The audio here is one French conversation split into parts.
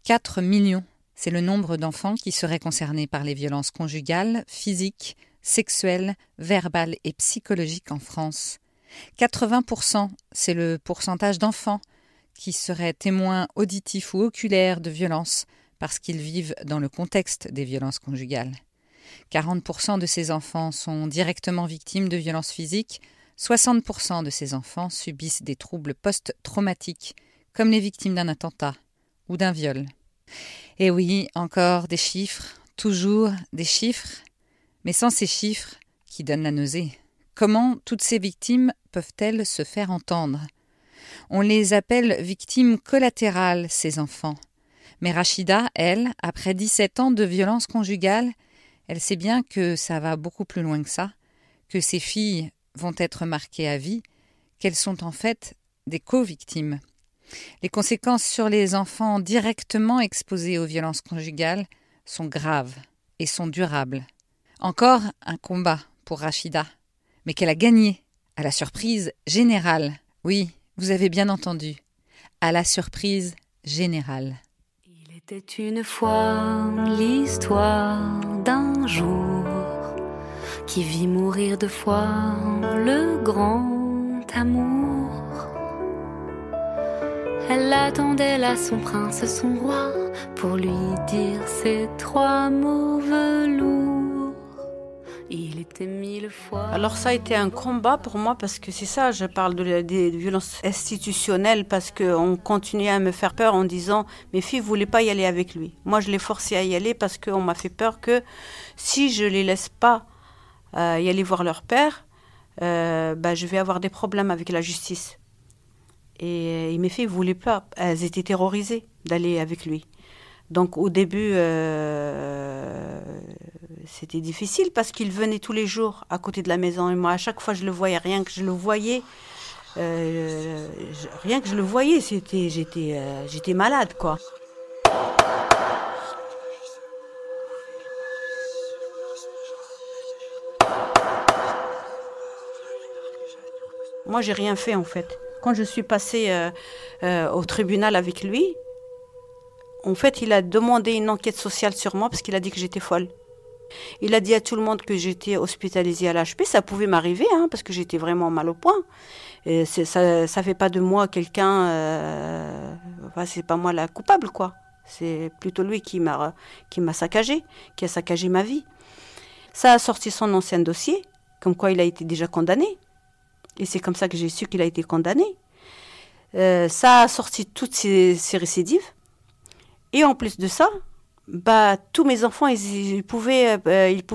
4 millions, c'est le nombre d'enfants qui seraient concernés par les violences conjugales, physiques, sexuelles, verbales et psychologiques en France. 80%, c'est le pourcentage d'enfants qui seraient témoins auditifs ou oculaires de violences parce qu'ils vivent dans le contexte des violences conjugales. 40% de ces enfants sont directement victimes de violences physiques, 60% de ces enfants subissent des troubles post-traumatiques, comme les victimes d'un attentat ou d'un viol. Et oui, encore des chiffres, toujours des chiffres, mais sans ces chiffres qui donnent la nausée. Comment toutes ces victimes peuvent-elles se faire entendre ? On les appelle victimes collatérales, ces enfants. Mais Rachida, elle, après 17 ans de violences conjugales, elle sait bien que ça va beaucoup plus loin que ça, que ces filles vont être marquées à vie, qu'elles sont en fait des co-victimes. Les conséquences sur les enfants directement exposés aux violences conjugales sont graves et sont durables. Encore un combat pour Rachida, mais qu'elle a gagné, à la surprise générale. Oui, vous avez bien entendu, à la surprise générale. Il était une fois l'histoire d'un jour qui vit mourir 2 fois le grand amour. Elle attendait là son prince, son roi, pour lui dire ces 3 mots velours. Il était 1000 fois. Alors ça a été un combat pour moi parce que c'est ça, je parle des violences institutionnelles parce qu'on continuait à me faire peur en disant mes filles ne voulaient pas y aller avec lui. Moi je les forçais à y aller parce qu'on m'a fait peur que si je les laisse pas y aller voir leur père, je vais avoir des problèmes avec la justice. Et mes filles ne voulaient pas, elles étaient terrorisées d'aller avec lui. Donc au début, c'était difficile parce qu'il venait tous les jours à côté de la maison. Et moi, à chaque fois, je le voyais. Rien que je le voyais, j'étais malade, quoi. Moi, j'ai rien fait, en fait. Quand je suis passée au tribunal avec lui, en fait, il a demandé une enquête sociale sur moi parce qu'il a dit que j'étais folle. Il a dit à tout le monde que j'étais hospitalisée à l'HP. Ça pouvait m'arriver, parce que j'étais vraiment mal au point. Et ça fait pas de moi quelqu'un... c'est pas moi la coupable, quoi. C'est plutôt lui qui m'a saccagé, qui a saccagé ma vie. Ça a sorti son ancien dossier, comme quoi il a été déjà condamné. Et c'est comme ça que j'ai su qu'il a été condamné. Ça a sorti toutes ses récidives. Et en plus de ça, tous mes enfants, ils pouvaient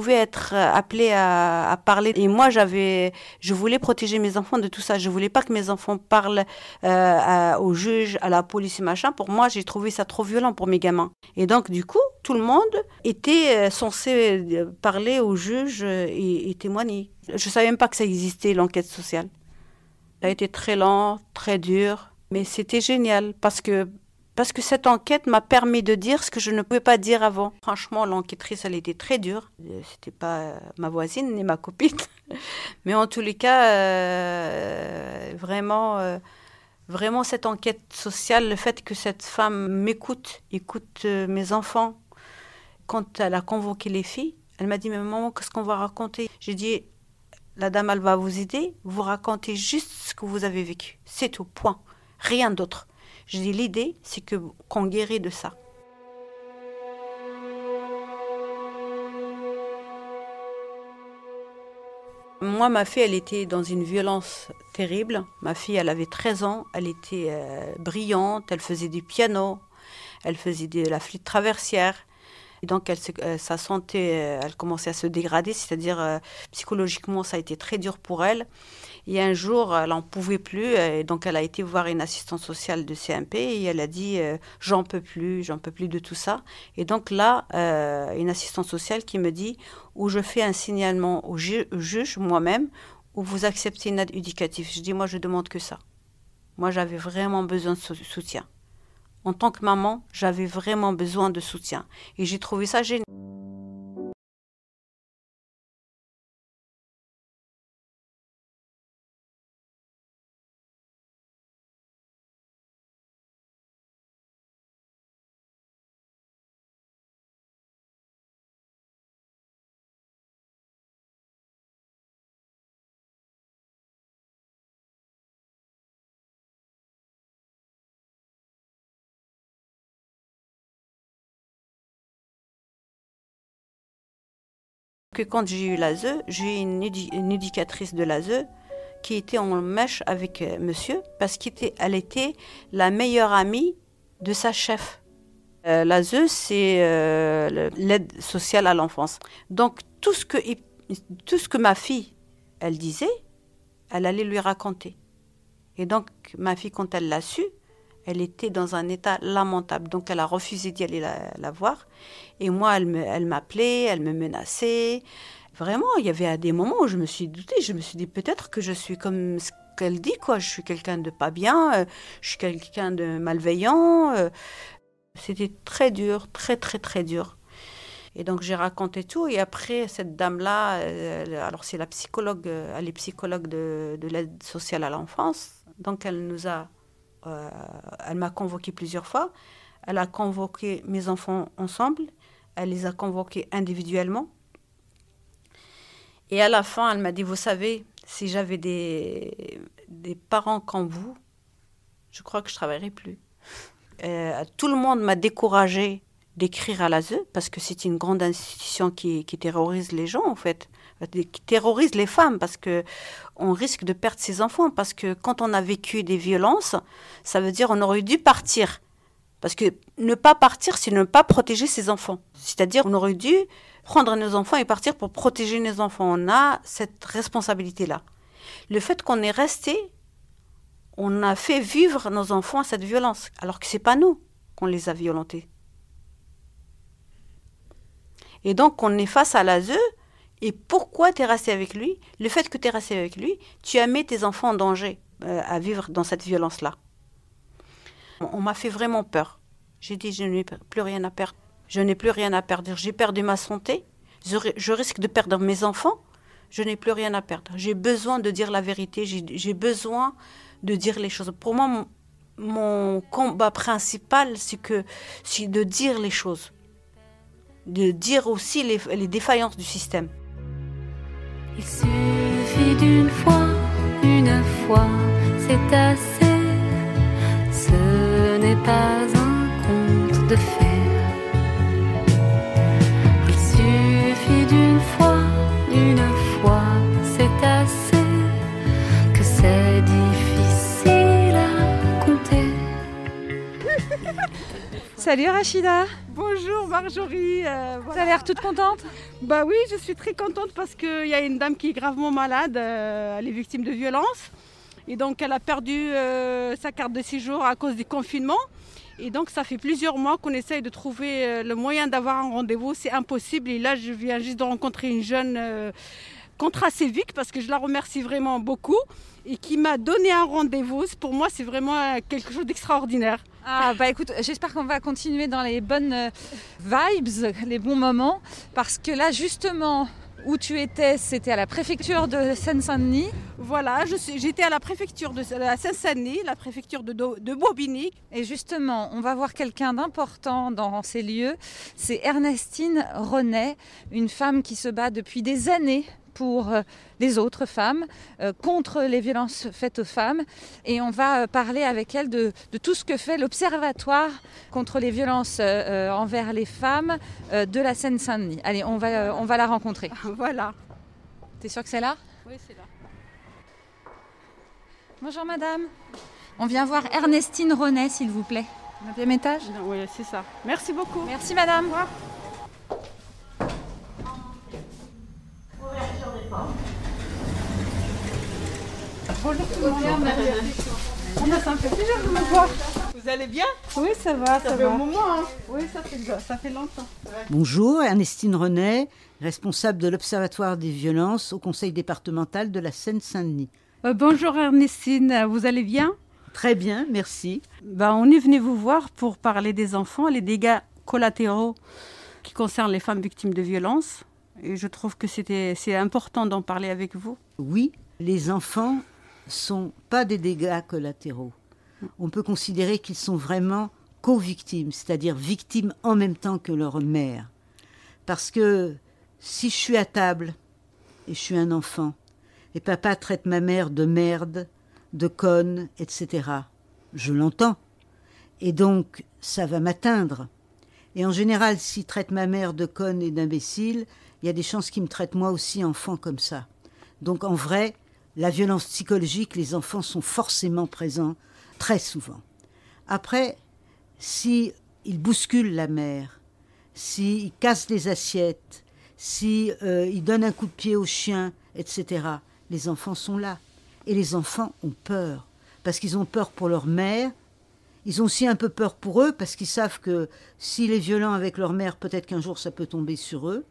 être appelés à parler. Et moi, je voulais protéger mes enfants de tout ça. Je voulais pas que mes enfants parlent aux juges, à la police et machin. Pour moi, j'ai trouvé ça trop violent pour mes gamins. Et donc, du coup, tout le monde était censé parler aux juges et témoigner. Je savais même pas que ça existait, l'enquête sociale. Ça a été très lent, très dur, mais c'était génial parce que cette enquête m'a permis de dire ce que je ne pouvais pas dire avant. Franchement, l'enquêtrice, elle était très dure. C'était pas ma voisine ni ma copine. Mais en tous les cas, vraiment cette enquête sociale, le fait que cette femme écoute mes enfants. Quand elle a convoqué les filles, elle m'a dit, mais maman, qu'est-ce qu'on va raconter? J'ai dit, la dame, elle va vous aider. Vous racontez juste ce que vous avez vécu. C'est tout, point. Rien d'autre. Je dis, l'idée, c'est qu'on guérit de ça. Moi, ma fille, elle était dans une violence terrible. Ma fille, elle avait 13 ans. Elle était brillante. Elle faisait du piano. Elle faisait de la flûte traversière. Et donc, sa santé, elle commençait à se dégrader. C'est-à-dire, psychologiquement, ça a été très dur pour elle. Et un jour, elle n'en pouvait plus, et donc elle a été voir une assistante sociale de CMP et elle a dit j'en peux plus de tout ça. Et donc là, une assistante sociale qui me dit ou je fais un signalement au juge moi-même ou vous acceptez une aide éducative. Je dis moi je demande que ça. Moi j'avais vraiment besoin de soutien. En tant que maman, j'avais vraiment besoin de soutien. Et j'ai trouvé ça génial. que quand j'ai eu l'ASE, j'ai eu une éducatrice de l'ASE qui était en mèche avec monsieur, parce qu'elle était la meilleure amie de sa chef. L'ASE, c'est l'aide sociale à l'enfance. Donc, tout ce que ma fille, elle disait, elle allait lui raconter. Et donc, ma fille, quand elle l'a su, elle était dans un état lamentable. Donc, elle a refusé d'y aller la voir. Et moi, elle m'appelait, elle me menaçait. Vraiment, il y avait des moments où je me suis doutée. Je me suis dit, peut-être que je suis comme ce qu'elle dit, quoi. Je suis quelqu'un de pas bien, je suis quelqu'un de malveillant. C'était très dur, très, très, très dur. Et donc, j'ai raconté tout. Et après, cette dame-là, alors c'est la psychologue, elle est psychologue de l'aide sociale à l'enfance. Donc, elle m'a convoquée plusieurs fois. Elle a convoqué mes enfants ensemble. Elle les a convoqués individuellement. Et à la fin, elle m'a dit, vous savez, si j'avais des parents comme vous, je crois que je ne travaillerais plus. Tout le monde m'a découragée d'écrire à l'ASE, parce que c'est une grande institution qui terrorise les gens, en fait, qui terrorise les femmes, parce qu'on risque de perdre ses enfants, parce que quand on a vécu des violences, ça veut dire qu'on aurait dû partir. Parce que ne pas partir, c'est ne pas protéger ses enfants. C'est-à-dire qu'on aurait dû prendre nos enfants et partir pour protéger nos enfants. On a cette responsabilité-là. Le fait qu'on est resté, on a fait vivre nos enfants à cette violence, alors que ce n'est pas nous qu'on les a violentés. Et donc, on est face à l'ASE, et pourquoi tu es resté avec lui? Le fait que tu es resté avec lui, tu as mis tes enfants en danger à vivre dans cette violence-là. On m'a fait vraiment peur. J'ai dit, je n'ai plus rien à perdre. Je n'ai plus rien à perdre. J'ai perdu ma santé. Je risque de perdre mes enfants. Je n'ai plus rien à perdre. J'ai besoin de dire la vérité. J'ai besoin de dire les choses. Pour moi, mon combat principal, c'est de dire les choses. De dire aussi les défaillances du système. Il suffit d'une fois, c'est assez. Ce n'est pas un conte de fées. Il suffit d'une fois, c'est assez. Que c'est difficile à compter. Salut Rachida. Bonjour Marjorie. Voilà. Tu as l'air toute contente? Bah oui, je suis très contente parce qu'il y a une dame qui est gravement malade, elle est victime de violences. Et donc elle a perdu sa carte de séjour à cause du confinement. Et donc ça fait plusieurs mois qu'on essaye de trouver le moyen d'avoir un rendez-vous. C'est impossible. Et là, je viens juste de rencontrer une jeune contraceptive parce que je la remercie vraiment beaucoup et qui m'a donné un rendez-vous. Pour moi, c'est vraiment quelque chose d'extraordinaire. Ah bah écoute, j'espère qu'on va continuer dans les bonnes vibes, les bons moments, parce que là justement où tu étais, c'était à la préfecture de Seine-Saint-Denis. Voilà, j'étais à la préfecture de Seine-Saint-Denis, la préfecture de Bobigny. Et justement, on va voir quelqu'un d'important dans ces lieux, c'est Ernestine Renet, une femme qui se bat depuis des années pour les autres femmes, contre les violences faites aux femmes. Et on va parler avec elle de tout ce que fait l'Observatoire contre les violences envers les femmes de la Seine-Saint-Denis. Allez, on va la rencontrer. Voilà. T'es sûre que c'est là? Oui, c'est là. Bonjour madame. On vient voir Ernestine Renet, s'il vous plaît. 9e étage? Oui, c'est ça. Merci beaucoup. Merci madame. Au revoir. Bonjour tout le monde. Ça me fait plaisir de me voir. Vous allez bien? Oui, ça va. Ça fait un moment. Hein. Oui, ça fait longtemps. Bonjour, Ernestine Renet, responsable de l'Observatoire des violences au Conseil départemental de la Seine-Saint-Denis. Bonjour Ernestine, vous allez bien? Très bien, merci. On est venu vous voir pour parler des enfants, les dégâts collatéraux qui concernent les femmes victimes de violences. Et je trouve que c'est important d'en parler avec vous. Oui, les enfants sont pas des dégâts collatéraux. On peut considérer qu'ils sont vraiment co-victimes, c'est-à-dire victimes en même temps que leur mère. Parce que si je suis à table et je suis un enfant, et papa traite ma mère de merde, de conne, etc., je l'entends. Et donc, ça va m'atteindre. Et en général, s'il traite ma mère de conne et d'imbécile, il y a des chances qu'ils me traitent moi aussi enfant comme ça. Donc en vrai, la violence psychologique, les enfants sont forcément présents très souvent. Après, si ils bousculent la mère, s'ils cassent les assiettes, s'ils donnent un coup de pied au chien, etc., les enfants sont là. Et les enfants ont peur, parce qu'ils ont peur pour leur mère. Ils ont aussi un peu peur pour eux, parce qu'ils savent que s'il est violent avec leur mère, peut-être qu'un jour ça peut tomber sur eux.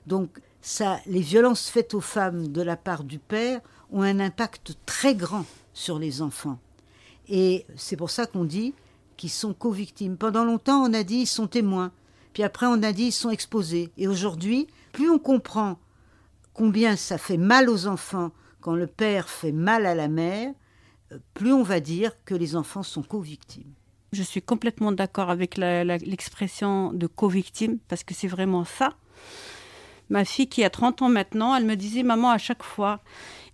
Donc ça, les violences faites aux femmes de la part du père ont un impact très grand sur les enfants. Et c'est pour ça qu'on dit qu'ils sont co-victimes. Pendant longtemps, on a dit ils sont témoins. Puis après, on a dit ils sont exposés. Et aujourd'hui, plus on comprend combien ça fait mal aux enfants quand le père fait mal à la mère, plus on va dire que les enfants sont co-victimes. Je suis complètement d'accord avec l'expression de co-victime, parce que c'est vraiment ça. Ma fille qui a 30 ans maintenant, elle me disait, maman, à chaque fois,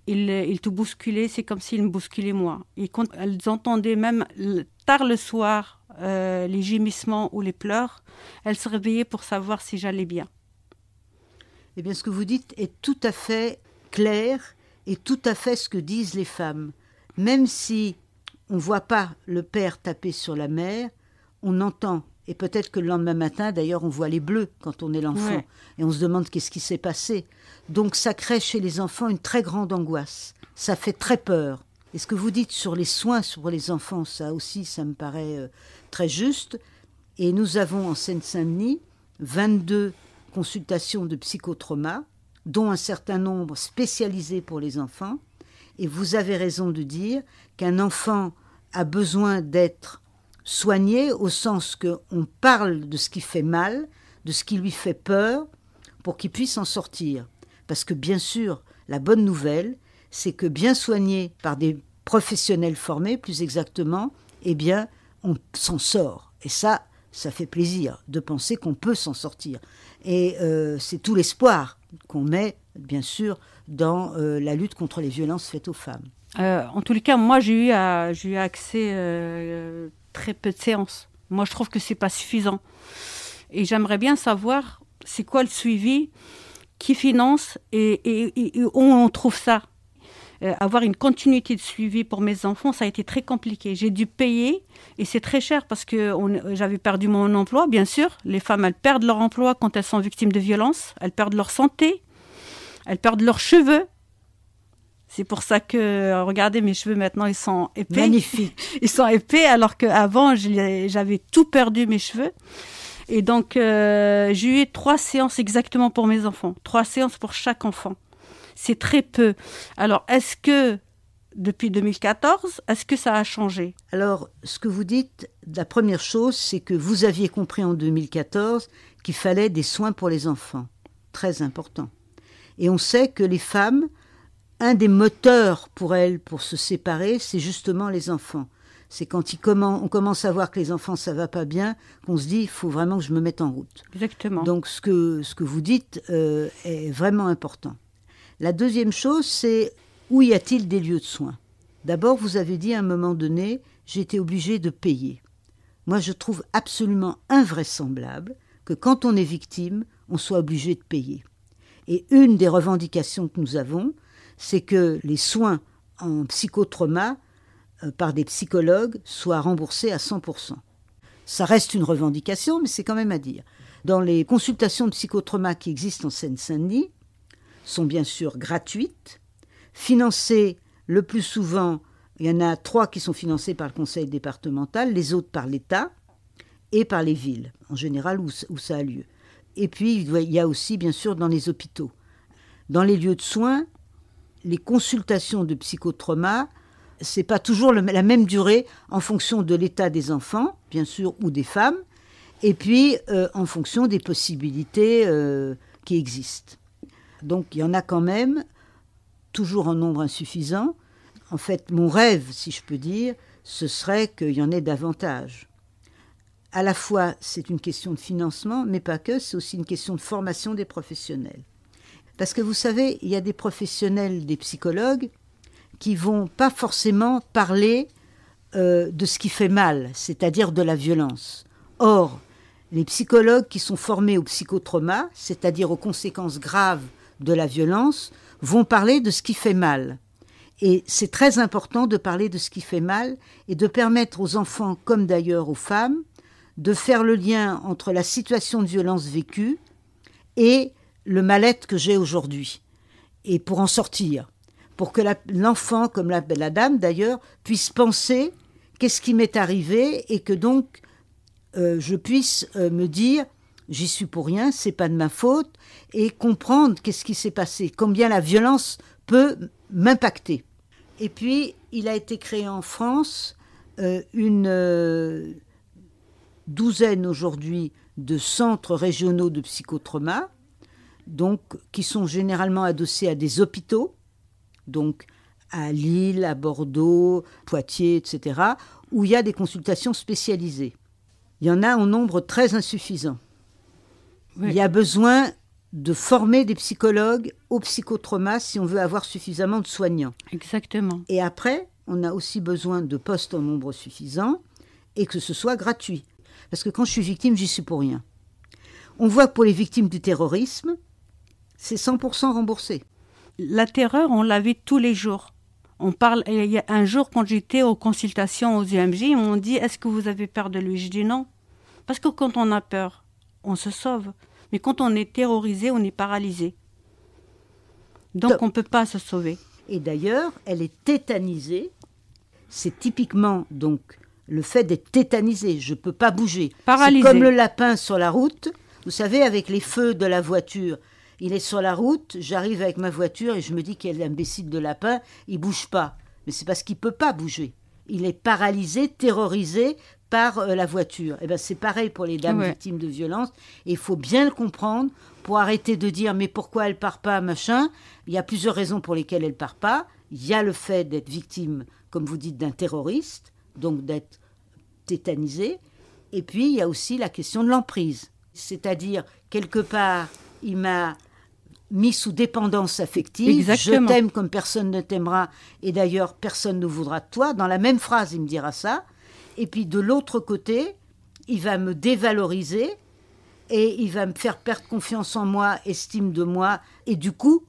il te bousculait, c'est comme s'il me bousculait moi. Et quand elles entendaient même tard le soir les gémissements ou les pleurs, elles se réveillaient pour savoir si j'allais bien. Eh bien, ce que vous dites est tout à fait clair et tout à fait ce que disent les femmes. Même si on ne voit pas le père taper sur la mère, on entend. Et peut-être que le lendemain matin, d'ailleurs, on voit les bleus quand on est l'enfant. Ouais. Et on se demande qu'est-ce qui s'est passé. Donc ça crée chez les enfants une très grande angoisse. Ça fait très peur. Et ce que vous dites sur les soins sur les enfants, ça aussi, ça me paraît très juste. Et nous avons en Seine-Saint-Denis 22 consultations de psychotrauma, dont un certain nombre spécialisés pour les enfants. Et vous avez raison de dire qu'un enfant a besoin d'être soigné au sens qu'on parle de ce qui fait mal, de ce qui lui fait peur, pour qu'il puisse en sortir. Parce que bien sûr, la bonne nouvelle, c'est que bien soigné par des professionnels formés, plus exactement, eh bien, on s'en sort. Et ça fait plaisir de penser qu'on peut s'en sortir. Et c'est tout l'espoir qu'on met, bien sûr, dans la lutte contre les violences faites aux femmes. En tous les cas, moi, j'ai eu accès très peu de séances. Moi, je trouve que c'est pas suffisant. Et j'aimerais bien savoir c'est quoi le suivi, qui finance et où on trouve ça. Avoir une continuité de suivi pour mes enfants, ça a été très compliqué. J'ai dû payer et c'est très cher parce que j'avais perdu mon emploi, bien sûr. Les femmes, elles perdent leur emploi quand elles sont victimes de violences. Elles perdent leur santé. Elles perdent leurs cheveux. C'est pour ça que, regardez, mes cheveux maintenant, ils sont épais. Magnifique. Ils sont épais alors qu'avant, j'avais tout perdu, mes cheveux. Et donc, j'ai eu 3 séances exactement pour mes enfants. 3 séances pour chaque enfant. C'est très peu. Alors, est-ce que, depuis 2014, est-ce que ça a changé ? Alors, ce que vous dites, la première chose, c'est que vous aviez compris en 2014 qu'il fallait des soins pour les enfants. Très important. Et on sait que les femmes, un des moteurs pour elles, pour se séparer, c'est justement les enfants. C'est quand on commence à voir que les enfants, ça va pas bien, qu'on se dit, il faut vraiment que je me mette en route. Exactement. Donc, ce que vous dites est vraiment important. La deuxième chose, c'est où y a-t-il des lieux de soins ? D'abord, vous avez dit à un moment donné, j'ai été obligée de payer. Moi, je trouve absolument invraisemblable que quand on est victime, on soit obligé de payer. Et une des revendications que nous avons, c'est que les soins en psychotrauma par des psychologues soient remboursés à 100%. Ça reste une revendication, mais c'est quand même à dire. Dans les consultations de psychotrauma qui existent en Seine-Saint-Denis, sont bien sûr gratuites, financées le plus souvent, il y en a 3 qui sont financées par le conseil départemental, les autres par l'État et par les villes, en général où ça a lieu. Et puis, il y a aussi, bien sûr, dans les hôpitaux. Dans les lieux de soins, les consultations de psychotrauma, ce n'est pas toujours la même durée en fonction de l'état des enfants, bien sûr, ou des femmes, et puis en fonction des possibilités qui existent. Donc, il y en a quand même, toujours en nombre insuffisant. En fait, mon rêve, si je peux dire, ce serait qu'il y en ait davantage. À la fois, c'est une question de financement, mais pas que, c'est aussi une question de formation des professionnels. Parce que vous savez, il y a des professionnels, des psychologues, qui ne vont pas forcément parler de ce qui fait mal, c'est-à-dire de la violence. Or, Les psychologues qui sont formés au psychotrauma, c'est-à-dire aux conséquences graves de la violence, vont parler de ce qui fait mal. Et c'est très important de parler de ce qui fait mal et de permettre aux enfants, comme d'ailleurs aux femmes, de faire le lien entre la situation de violence vécue et le mal-être que j'ai aujourd'hui. Et pour en sortir, pour que l'enfant, comme la dame d'ailleurs, puisse penser qu'est-ce qui m'est arrivé et que donc je puisse me dire j'y suis pour rien, c'est pas de ma faute, et comprendre qu'est-ce qui s'est passé, combien la violence peut m'impacter. Et puis, il a été créé en France une douzaine aujourd'hui de centres régionaux de psychotrauma, donc, qui sont généralement adossés à des hôpitaux, donc à Lille, à Bordeaux, Poitiers, etc., où il y a des consultations spécialisées. Il y en a en nombre très insuffisant. Oui. Il y a besoin de former des psychologues au psychotrauma si on veut avoir suffisamment de soignants. Exactement. Et après, on a aussi besoin de postes en nombre suffisant et que ce soit gratuit. Parce que quand je suis victime, j'y suis pour rien. On voit que pour les victimes du terrorisme, c'est 100% remboursé. La terreur, on la vit tous les jours. On parle, il y a un jour, quand j'étais aux consultations aux UMJ, ils m'ont dit « Est-ce que vous avez peur de lui ?» Je dis non. Parce que quand on a peur, on se sauve. Mais quand on est terrorisé, on est paralysé. Donc on ne peut pas se sauver. Et d'ailleurs, elle est tétanisée. C'est typiquement donc le fait d'être tétanisé. Je ne peux pas bouger. Paralysé. C'est comme le lapin sur la route. Vous savez, avec les feux de la voiture, il est sur la route, j'arrive avec ma voiture et je me dis quel imbécile de lapin, il ne bouge pas. Mais c'est parce qu'il ne peut pas bouger. Il est paralysé, terrorisé par la voiture. Et ben c'est pareil pour les dames victimes de violences. Et il faut bien le comprendre pour arrêter de dire mais pourquoi elle part pas, machin. Il y a plusieurs raisons pour lesquelles elle part pas. Il y a le fait d'être victime, comme vous dites, d'un terroriste, donc d'être tétanisé. Et puis il y a aussi la question de l'emprise. C'est-à-dire, quelque part, il m'a mis sous dépendance affective. Exactement. Je t'aime comme personne ne t'aimera. Et d'ailleurs, personne ne voudra de toi. Dans la même phrase, il me dira ça. Et puis de l'autre côté, il va me dévaloriser et il va me faire perdre confiance en moi, estime de moi. Et du coup,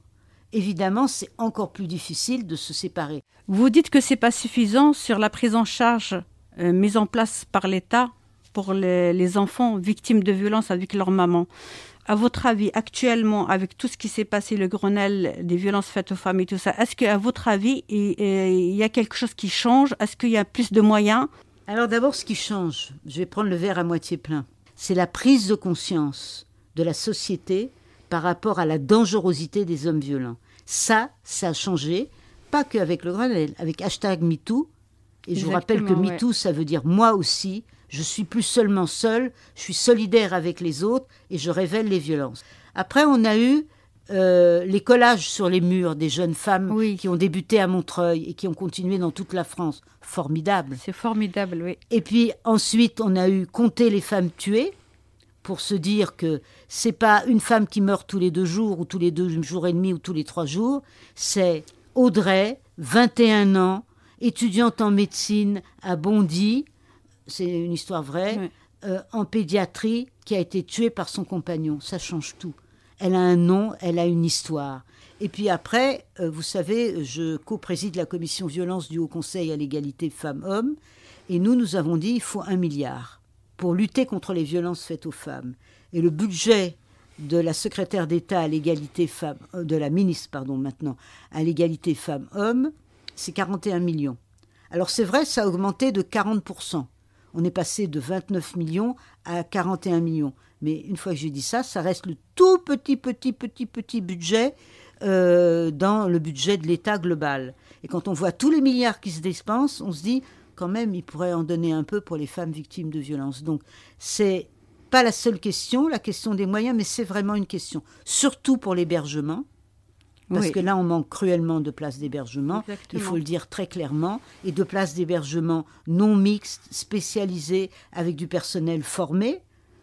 évidemment, c'est encore plus difficile de se séparer. Vous dites que ce n'est pas suffisant sur la prise en charge mise en place par l'État pour les enfants victimes de violences avec leur maman. À votre avis, actuellement, avec tout ce qui s'est passé, le Grenelle des violences faites aux femmes et tout ça, est-ce qu'à votre avis, il y a quelque chose qui change? Est-ce qu'il y a plus de moyens? Alors d'abord, ce qui change, je vais prendre le verre à moitié plein, c'est la prise de conscience de la société par rapport à la dangerosité des hommes violents. Ça a changé, pas qu'avec le Grenelle, avec #MeToo. Et je vous rappelle que MeToo, ça veut dire moi aussi, je suis plus seulement seule, je suis solidaire avec les autres et je révèle les violences. Après, on a eu les collages sur les murs des jeunes femmes qui ont débuté à Montreuil et qui ont continué dans toute la France. Formidable. C'est formidable, oui. Et puis ensuite, on a eu compter les femmes tuées pour se dire que c'est pas une femme qui meurt tous les 2 jours ou tous les 2 jours et demi ou tous les 3 jours. C'est Audrey, 21 ans, étudiante en médecine à Bondy, c'est une histoire vraie, en pédiatrie, qui a été tuée par son compagnon. Ça change tout. Elle a un nom, elle a une histoire. Et puis après, vous savez, je co-préside la commission violence du Haut Conseil à l'égalité femmes-hommes. Et nous avons dit il faut 1 milliard pour lutter contre les violences faites aux femmes. Et le budget de la secrétaire d'État à l'égalité femmes, de la ministre, pardon, maintenant, à l'égalité femmes-hommes, c'est 41 millions. Alors c'est vrai, ça a augmenté de 40%. On est passé de 29 millions à 41 millions. Mais une fois que j'ai dit ça, ça reste le tout petit budget dans le budget de l'État global. Et quand on voit tous les milliards qui se dépensent, on se dit quand même, il pourrait en donner un peu pour les femmes victimes de violences. Donc, c'est pas la seule question, la question des moyens, mais c'est vraiment une question. Surtout pour l'hébergement, parce que là, on manque cruellement de places d'hébergement, Exactement. il faut le dire très clairement, et de places d'hébergement non mixtes, spécialisées, avec du personnel formé.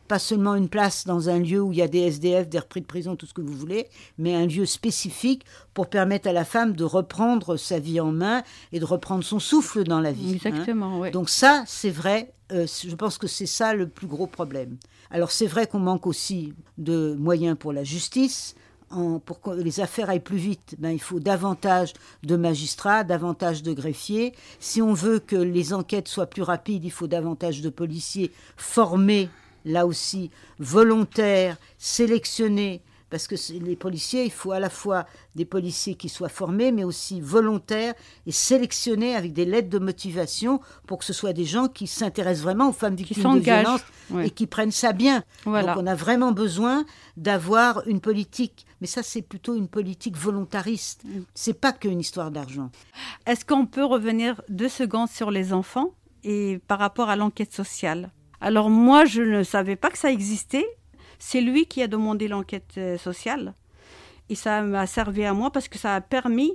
pas seulement une place dans un lieu où il y a des SDF, des repris de prison, tout ce que vous voulez, mais un lieu spécifique pour permettre à la femme de reprendre sa vie en main et de reprendre son souffle dans la vie. Exactement, oui. Donc ça, c'est vrai, je pense que c'est ça le plus gros problème. Alors c'est vrai qu'on manque aussi de moyens pour la justice. Pour que les affaires aillent plus vite, il faut davantage de magistrats, davantage de greffiers. Si on veut que les enquêtes soient plus rapides, il faut davantage de policiers formés, là aussi, volontaires, sélectionnés. Parce que les policiers, il faut à la fois des policiers qui soient formés, mais aussi volontaires et sélectionnés avec des lettres de motivation pour que ce soit des gens qui s'intéressent vraiment aux femmes victimes de violences et qui prennent ça bien. Voilà. Donc on a vraiment besoin d'avoir une politique, mais ça c'est plutôt une politique volontariste. C'est pas qu'une histoire d'argent. Est-ce qu'on peut revenir 2 secondes sur les enfants et par rapport à l'enquête sociale? Alors moi, je ne savais pas que ça existait. C'est lui qui a demandé l'enquête sociale. Et ça m'a servi à moi parce que ça a permis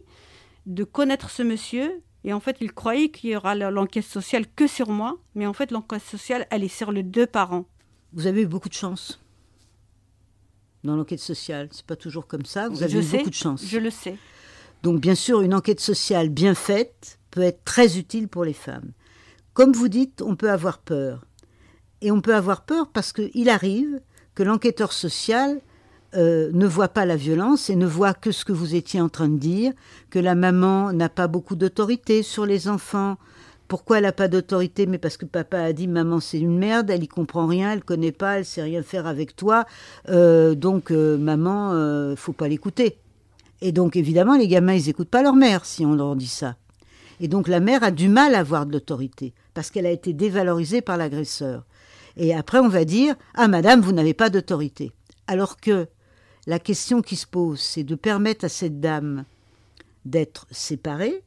de connaître ce monsieur. Et en fait, il croyait qu'il y aura l'enquête sociale que sur moi. Mais en fait, l'enquête sociale, elle est sur les 2 parents. Vous avez eu beaucoup de chance dans l'enquête sociale. C'est pas toujours comme ça. Vous avez eu beaucoup de chance. Je le sais. Donc, bien sûr, une enquête sociale bien faite peut être très utile pour les femmes. Comme vous dites, on peut avoir peur. Et on peut avoir peur parce qu'il arrive que l'enquêteur social ne voit pas la violence et ne voit que ce que vous étiez en train de dire, que la maman n'a pas beaucoup d'autorité sur les enfants. Pourquoi elle n'a pas d'autorité? Mais parce que papa a dit « maman c'est une merde, elle y comprend rien, elle connaît pas, elle sait rien faire avec toi, donc maman, faut pas l'écouter ». Et donc évidemment les gamins ils écoutent pas leur mère si on leur dit ça. Et donc la mère a du mal à avoir de l'autorité parce qu'elle a été dévalorisée par l'agresseur. Et après, on va dire « Ah, madame, vous n'avez pas d'autorité ». Alors que la question qui se pose, c'est de permettre à cette dame d'être séparée,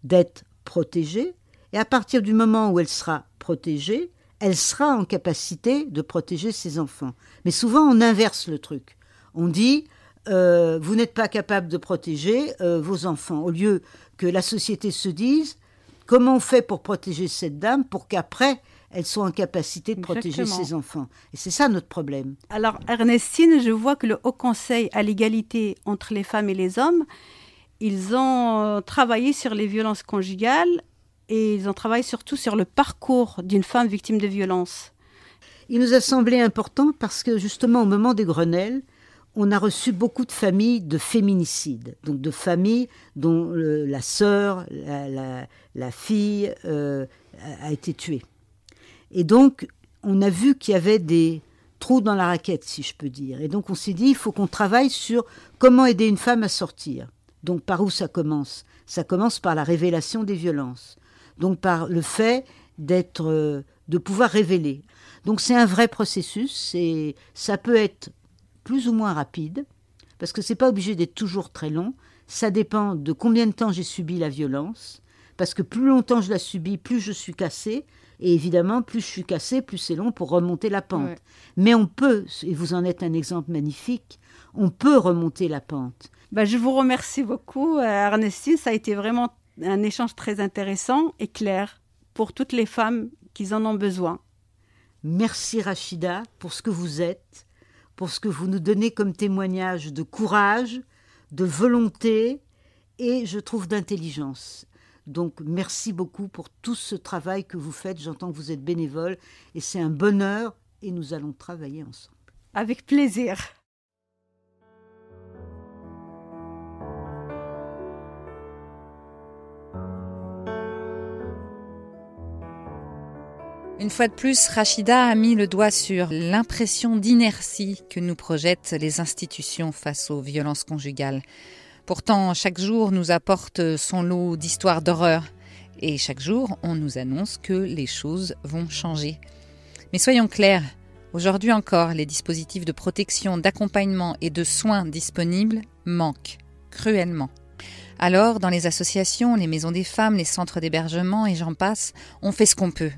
d'être protégée. Et à partir du moment où elle sera protégée, elle sera en capacité de protéger ses enfants. Mais souvent, on inverse le truc. On dit « Vous n'êtes pas capable de protéger vos enfants ». Au lieu que la société se dise « Comment on fait pour protéger cette dame pour qu'après… » elles sont en capacité de protéger ses enfants. Et c'est ça notre problème. Alors, Ernestine, je vois que le Haut Conseil à l'égalité entre les femmes et les hommes, ils ont travaillé sur les violences conjugales et ils ont travaillé surtout sur le parcours d'une femme victime de violences. Il nous a semblé important parce que justement au moment des Grenelles, on a reçu beaucoup de familles de féminicides, donc de familles dont la sœur, la fille a été tuée. Et donc, on a vu qu'il y avait des trous dans la raquette, si je peux dire. Et donc, on s'est dit, il faut qu'on travaille sur comment aider une femme à sortir. Donc, par où ça commence? Ça commence par la révélation des violences. Donc, par le fait de pouvoir révéler. Donc, c'est un vrai processus. Et ça peut être plus ou moins rapide, parce que c'est pas obligé d'être toujours très long. Ça dépend de combien de temps j'ai subi la violence. Parce que plus longtemps je la subis, plus je suis cassée. Et évidemment, plus je suis cassée, plus c'est long pour remonter la pente. Ouais. Mais on peut, et vous en êtes un exemple magnifique, on peut remonter la pente. Je vous remercie beaucoup, Ernestine. Ça a été vraiment un échange très intéressant et clair pour toutes les femmes qui en ont besoin. Merci Rachida pour ce que vous êtes, pour ce que vous nous donnez comme témoignage de courage, de volonté et, je trouve, d'intelligence. Donc, merci beaucoup pour tout ce travail que vous faites. J'entends que vous êtes bénévole et c'est un bonheur et nous allons travailler ensemble. Avec plaisir. Une fois de plus, Rachida a mis le doigt sur l'impression d'inertie que nous projettent les institutions face aux violences conjugales. Pourtant, chaque jour nous apporte son lot d'histoires d'horreur. Et chaque jour, on nous annonce que les choses vont changer. Mais soyons clairs, aujourd'hui encore, les dispositifs de protection, d'accompagnement et de soins disponibles manquent cruellement. Alors, dans les associations, les maisons des femmes, les centres d'hébergement et j'en passe, on fait ce qu'on peut.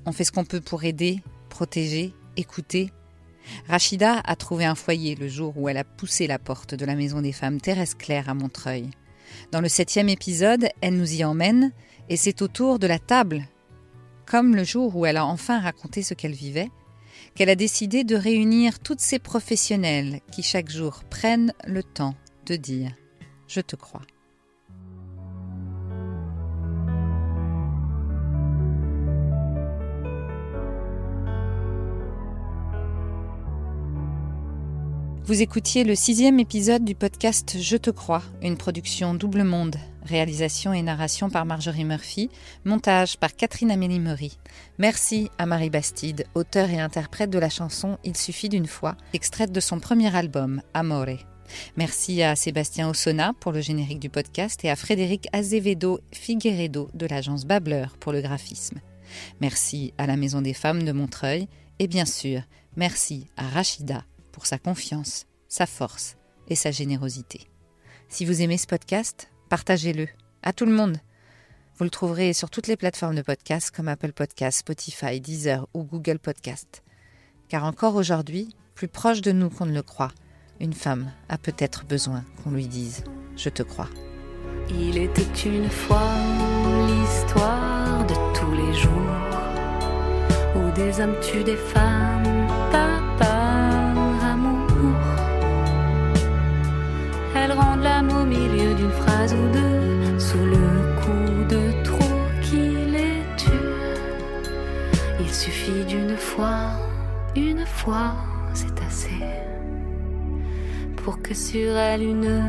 On fait ce qu'on peut pour aider, protéger, écouter. Rachida a trouvé un foyer le jour où elle a poussé la porte de la maison des femmes Thérèse Claire à Montreuil. Dans le 7e épisode, elle nous y emmène et c'est autour de la table, comme le jour où elle a enfin raconté ce qu'elle vivait, qu'elle a décidé de réunir toutes ces professionnelles qui chaque jour prennent le temps de dire « Je te crois ». Vous écoutiez le 6e épisode du podcast Je te crois, une production Double Monde, réalisation et narration par Marjorie Murphy, montage par Catherine Amélie Meury. Merci à Marie Bastide, auteure et interprète de la chanson Il suffit d'une fois, extraite de son premier album, Amore. Merci à Sébastien Ossona pour le générique du podcast et à Frédéric Azevedo Figueiredo de l'agence Babbleur pour le graphisme. Merci à la Maison des Femmes de Montreuil et bien sûr, merci à Rachida pour sa confiance, sa force et sa générosité. Si vous aimez ce podcast, partagez-le à tout le monde. Vous le trouverez sur toutes les plateformes de podcast comme Apple Podcasts, Spotify, Deezer ou Google Podcasts. Car encore aujourd'hui, plus proche de nous qu'on ne le croit, une femme a peut-être besoin qu'on lui dise « Je te crois ». Il était une fois l'histoire de tous les jours où des hommes tuent des femmes, pas par amour. Elles rendent l'âme au milieu d'une phrase ou deux, sous le coup de trop qui les tue. Il suffit d'une fois, une fois, c'est assez, pour que sur elle une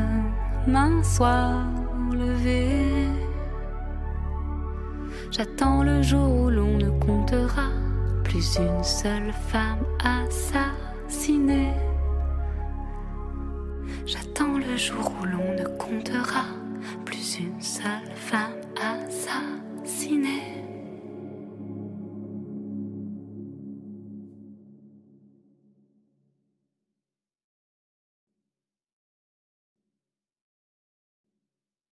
main soit levée. J'attends le jour où l'on ne comptera plus une seule femme assassinée. J'attends le jour où l'on ne comptera plus une seule femme assassinée.